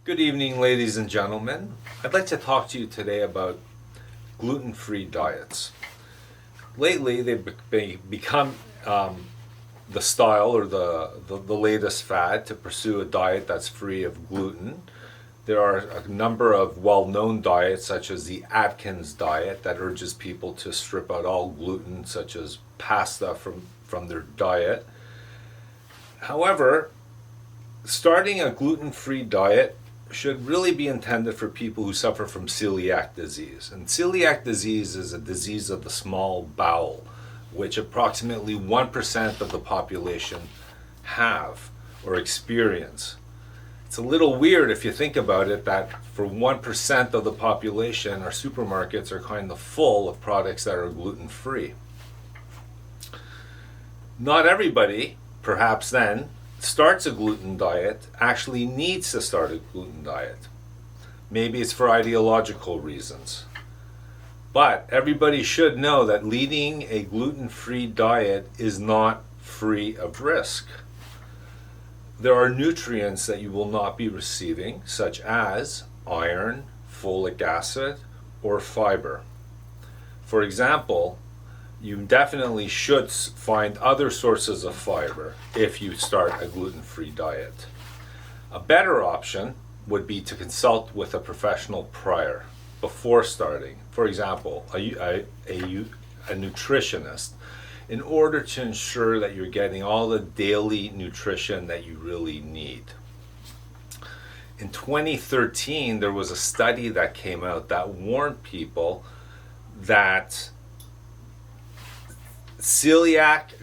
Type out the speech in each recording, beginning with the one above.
Good evening, ladies and gentlemen. I'd like to talk to you today about gluten-free diets. Lately, they've become the style or the latest fad to pursue a diet that's free of gluten. There are a number of well-known diets, such as the Atkins diet, that urges people to strip out all gluten, such as pasta, from their diet. However, starting a gluten-free diet should really be intended for people who suffer from celiac disease. And celiac disease is a disease of the small bowel, which approximately 1% of the population have or experience. It's a little weird if you think about it that for 1% of the population, our supermarkets are kind of full of products that are gluten-free. Not everybody, perhaps then, starts a gluten diet actually needs to start a gluten diet. Maybe it's for ideological reasons. But everybody should know that leading a gluten-free diet is not free of risk. There are nutrients that you will not be receiving, such as iron, folic acid, or fiber. For example, you definitely should find other sources of fiber if you start a gluten-free diet. A better option would be to consult with a professional prior before starting. For example, a nutritionist, in order to ensure that you're getting all the daily nutrition that you really need. In 2013, there was a study that came out that warned people that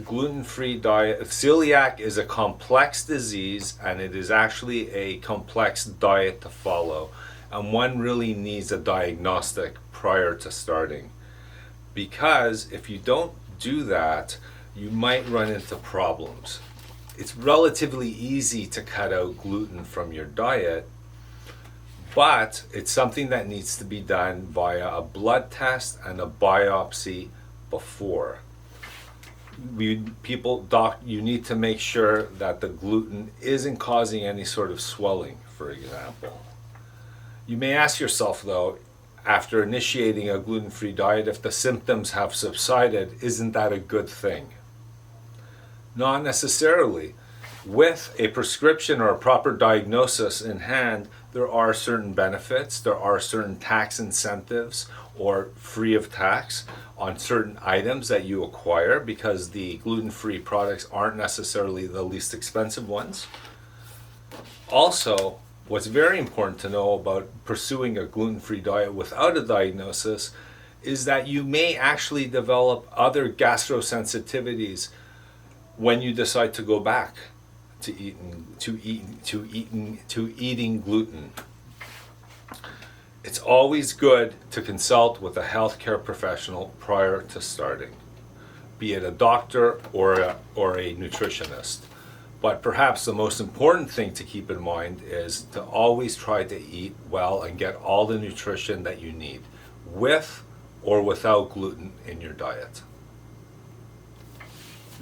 gluten-free diet. Celiac is a complex disease, and it is actually a complex diet to follow, and one really needs a diagnostic prior to starting, because if you don't do that, you might run into problems. It's relatively easy to cut out gluten from your diet, but it's something that needs to be done via a blood test and a biopsy before. You need to make sure that the gluten isn't causing any sort of swelling, for example. You may ask yourself, though, after initiating a gluten-free diet, if the symptoms have subsided, isn't that a good thing? Not necessarily. With a prescription or a proper diagnosis in hand, there are certain benefits, there are certain tax incentives or free of tax on certain items that you acquire, because the gluten-free products aren't necessarily the least expensive ones. Also, what's very important to know about pursuing a gluten-free diet without a diagnosis is that you may actually develop other gastrosensitivities when you decide to go back to eating gluten. It's always good to consult with a healthcare professional prior to starting, be it a doctor or a nutritionist. But perhaps the most important thing to keep in mind is to always try to eat well and get all the nutrition that you need, with or without gluten in your diet.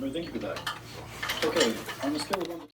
Thank you for that. Okay, on the scale of 1 to